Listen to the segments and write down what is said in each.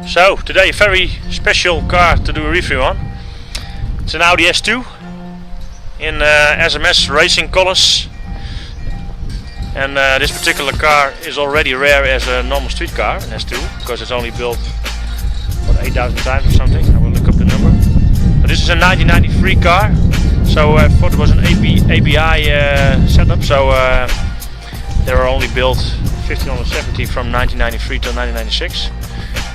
So today a very special car to do a review on. It's an Audi S2 in SMS racing colors, and this particular car is already rare as a normal street car, an S2, because it's only built what, 8,000 times or something. I will look up the number. But this is a 1993 car, so I thought it was an ABI setup, so they were only built 1570 from 1993 till 1996.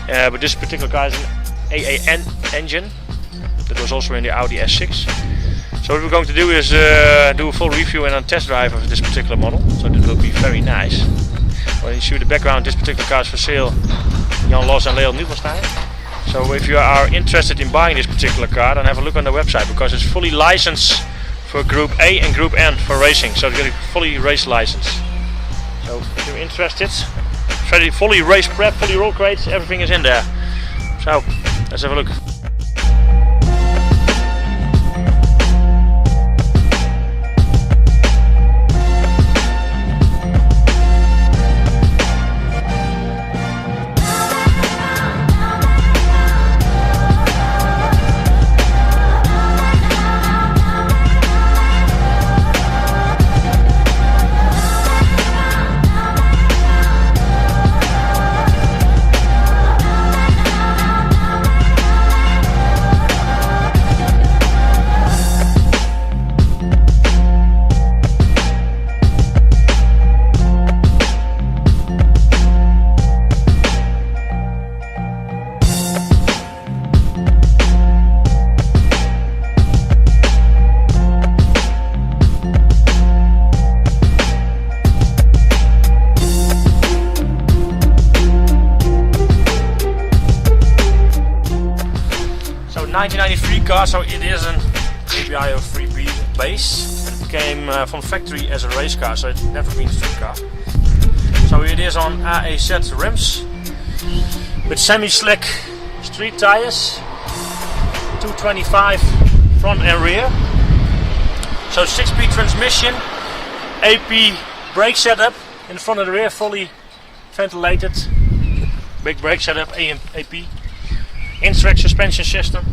But this particular car is an AAN engine that was also in the Audi S6. So what we're going to do is do a full review and a test drive of this particular model. So this will be very nice. Well, you see the background, this particular car is for sale on Los Leon Nuvelstijn. So if you are interested in buying this particular car, then have a look on the website, because it's fully licensed for Group A and Group N for racing. So it's got a fully race license. So if you're interested, fully race prep, fully roll crates, everything is in there. So let's have a look. So 1993 car, so it is an ABI 3B base. It came from factory as a race car, so it's never been a street car. So it is on AAZ rims with semi-slick street tires, 225 front and rear. So 6-speed transmission, AP brake setup in the front and the rear, fully ventilated, big brake setup, AP. Intrax suspension system.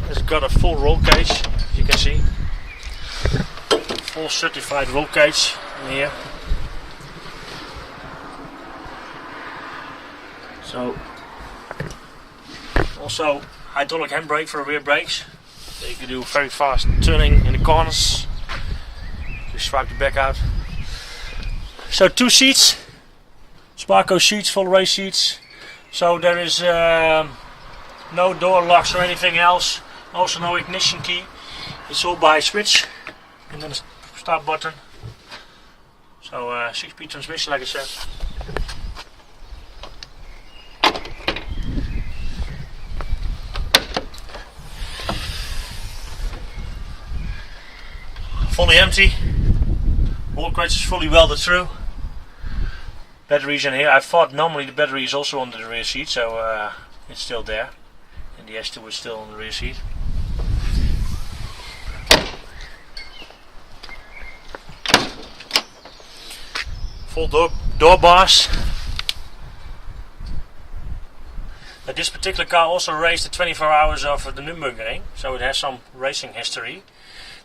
It's got a full roll cage, as you can see. Full certified roll cage in here. So also hydraulic handbrake for rear brakes. So you can do very fast turning in the corners. Just swipe the back out. So 2 seats, Sparco seats, full race seats. So there is no door locks or anything else, also no ignition key. It's all by switch and then a start button. So 6-speed transmission, like I said. Fully empty. Wall crates is fully welded through. Batteries in here. I thought normally the battery is also on the rear seat, so it's still there. And the S2 is still on the rear seat. Full door bars. But this particular car also raced the 24 hours of the nurburgring, so it has some racing history.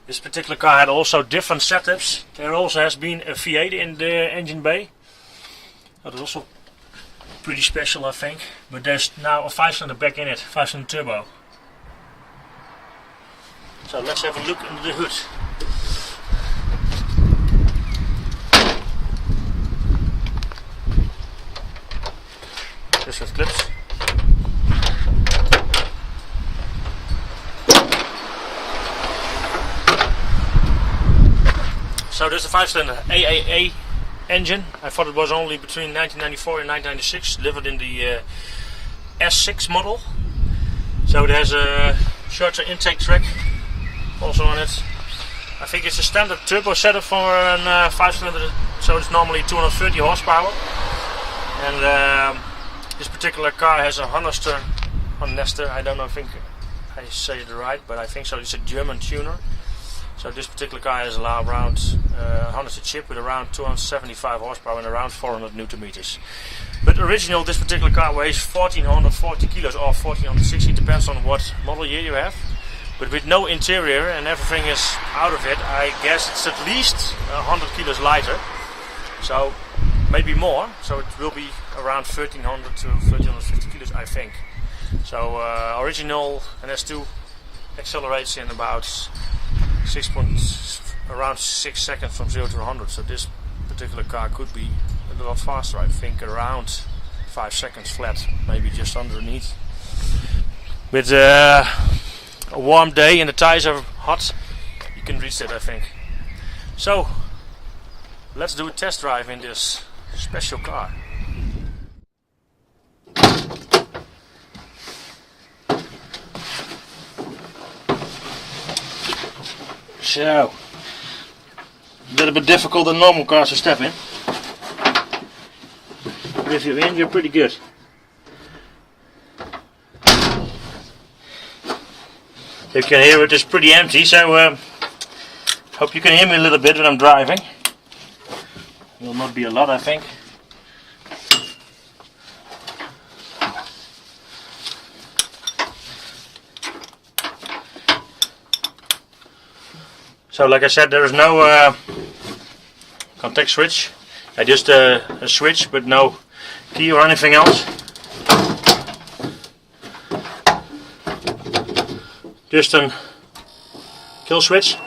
This particular car had also different setups. There also has been a V8 in the engine bay. That is also pretty special, I think. But there's now a 5-cylinder back in it, 5-cylinder turbo. So let's have a look under the hood. This has clips. So there's a 5-cylinder AAA engine. I thought it was only between 1994 and 1996, delivered in the S6 model. So it has a shorter intake track also on it. I think it's a standard turbo setup for a 5-cylinder, so it's normally 230 horsepower. And this particular car has a hohenester. I don't know, I think I say it right, but I think so. It's a German tuner. So this particular car has around hohenester chip with around 275 horsepower and around 400 Newton meters. But original, this particular car weighs 1440 kilos or 1460, depends on what model year you have. But with no interior and everything is out of it, I guess it's at least 100 kilos lighter. So maybe more. So it will be around 1300 to 1350 kilos, I think. So original an S2 accelerates in about around 6 seconds from 0 to 100. So this particular car could be a lot faster. I think around 5 seconds flat, maybe just underneath. With a warm day and the tires are hot, you can reach it, I think. So let's do a test drive in this special car. So, a little bit difficult than normal cars to step in, but if you're in, you're pretty good. You can hear it is pretty empty, so hope you can hear me a little bit when I'm driving. Will not be a lot, I think. So like I said, there is no contact switch, just a switch but no key or anything else. Just a kill switch.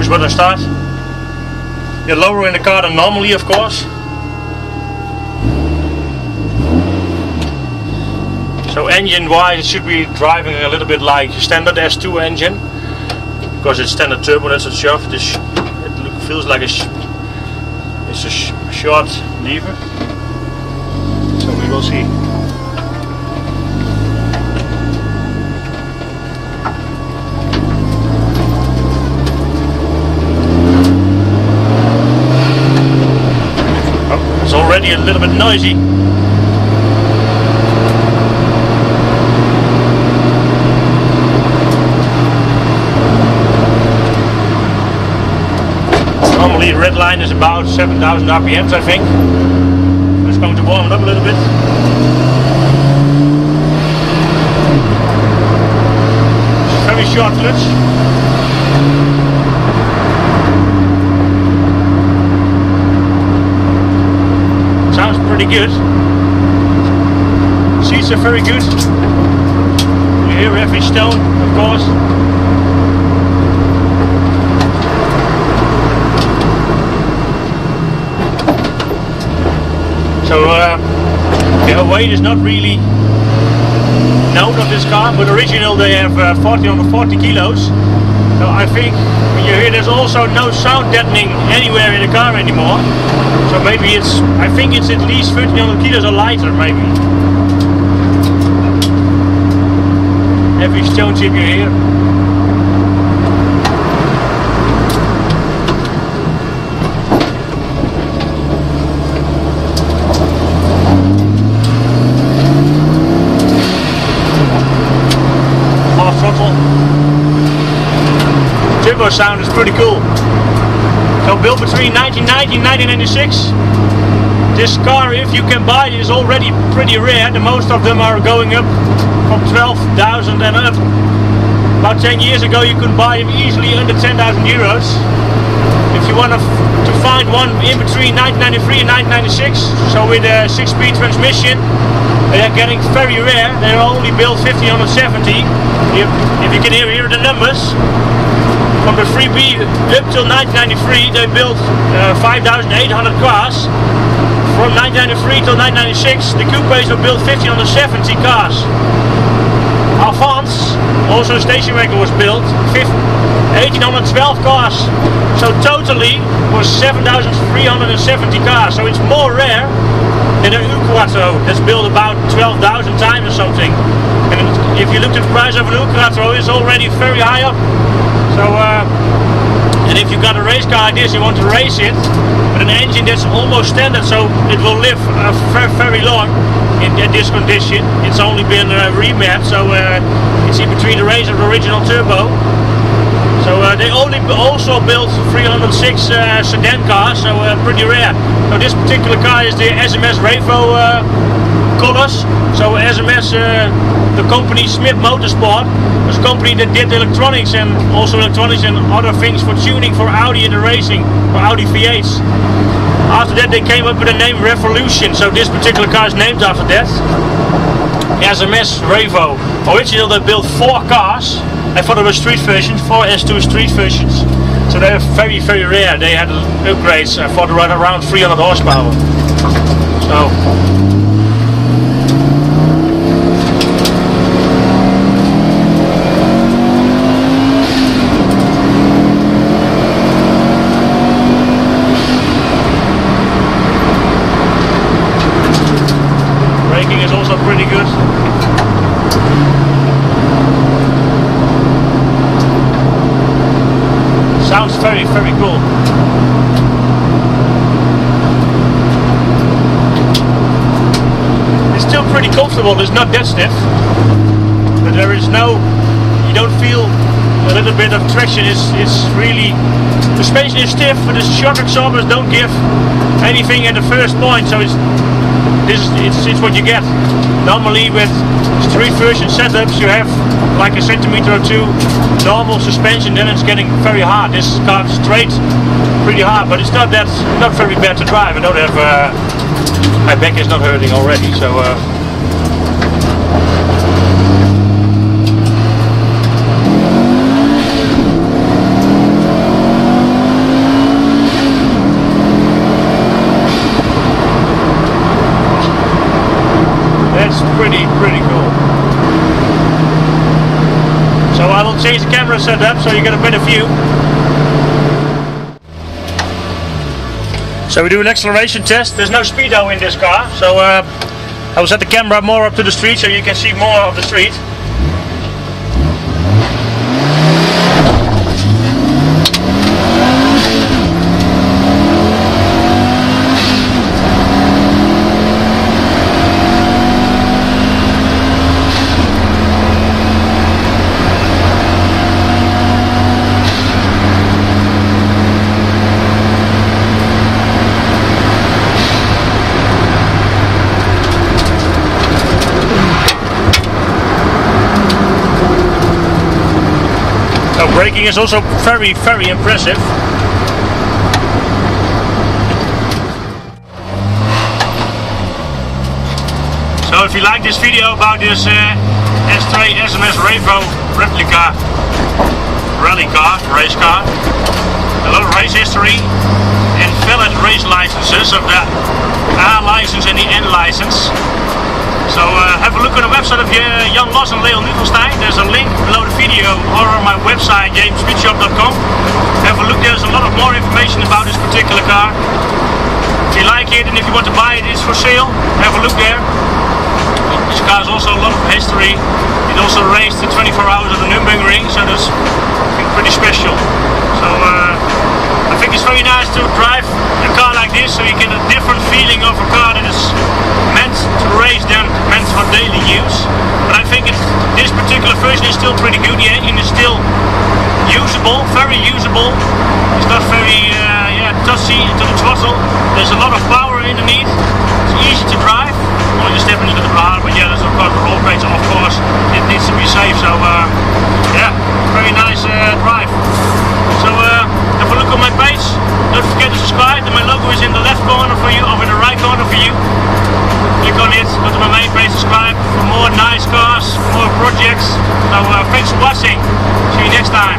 Button start. You're lower in the car than normally, of course. So engine wise, it should be driving a little bit like standard S2 engine, because it's standard turbo, that's a shaft. It feels like it's a short lever. So we will see. Already a little bit noisy. Normally the red line is about 7,000 RPMs, I think. I'm just going to warm it up a little bit. It's a very short clutch. Pretty good. Seats are very good. You hear every stone, of course. So the weight is not really known of this car, but original they have 1440 kilos. So I think when you hear there's also no sound deadening anywhere in the car anymore. So maybe I think it's at least 1300 kilos or lighter, maybe. Every stone chip you hear. Half throttle. Turbo sound is pretty cool. So built between 1990 and 1996. This car, if you can buy it, is already pretty rare. The most of them are going up from 12,000 and up. About 10 years ago you could buy them easily under 10,000 euros. If you want to find one in between 1993 and 1996, so with a 6-speed transmission, they are getting very rare. They are only built 1570. If you can hear the numbers. From the 3B up till 1993 they built 5,800 cars. From 1993 till 1996 the coupes were built 1570 cars. Avance, also a station wagon, was built. 1812 cars. So totally was 7,370 cars. So it's more rare than an U-Quattro that's built about 12,000 times or something. And if you look at the price of an U-Quattro, it's already very high up. So and if you got a race car like this, you want to race it with an engine that's almost standard, so it will live very, very long in this condition. It's only been remapped, so it's in between the race and the original turbo. So they only also built 306 sedan cars, so pretty rare. So this particular car is the SMS Revo colors. So SMS, the company Smith Motorsport, was a company that did electronics and also electronics and other things for tuning for Audi in the racing, for Audi V8s. After that they came up with the name Revolution, so this particular car is named after that. SMS Revo. Originally they built 4 cars. I thought there were street versions, 4 S2 street versions. So they're very, very rare. They had upgrades for around 300 horsepower. So braking is also pretty good. Sounds very, very cool. It's still pretty comfortable, it's not that stiff. But there is no, you don't feel a little bit of traction, it's really, the suspension is stiff, but the shock absorbers don't give anything at the first point, so it's what you get. Normally with street version setups you have like a centimeter or two normal suspension, then it's getting very hard. This car is straight, pretty hard, but it's not very bad to drive. I don't have, my back is not hurting already, so that's pretty cool. So I will change the camera setup so you get a better view. So we do an acceleration test. There's no speedo in this car, so I will set the camera more up to the street so you can see more of the street. Braking is also very, very impressive. So if you like this video about this S3 SMS Revo replica rally car, race car, a lot of race history and valid race licenses of the A license and the N license. So have a look on the website of Los Leon Nuvelstijn. There's a link below the video, or on my website jamesspeedshop.com. Have a look, there's a lot of more information about this particular car. If you like it and if you want to buy it, it's for sale. Have a look there. This car has also a lot of history. It also raced the 24 hours of the nurburgring, so that's pretty special. So I think it's very nice to drive a car like this, so you get a different feeling of a car that is meant to race than meant for daily use. But I think this particular version is still pretty good. The engine is still usable, very usable. It's not very touchy into the throttle. There's a lot of power underneath. It's easy to drive. Well, you're stepping into the bar, but yeah, there's of course the roll plates, of course. It needs to be safe. So yeah, very nice drive. So have a look on my page. Don't forget to subscribe. My logo is in the left corner for you, or in the right corner for you. Click on it, go to my main page, subscribe for more nice cars, more projects. So thanks for watching. See you next time.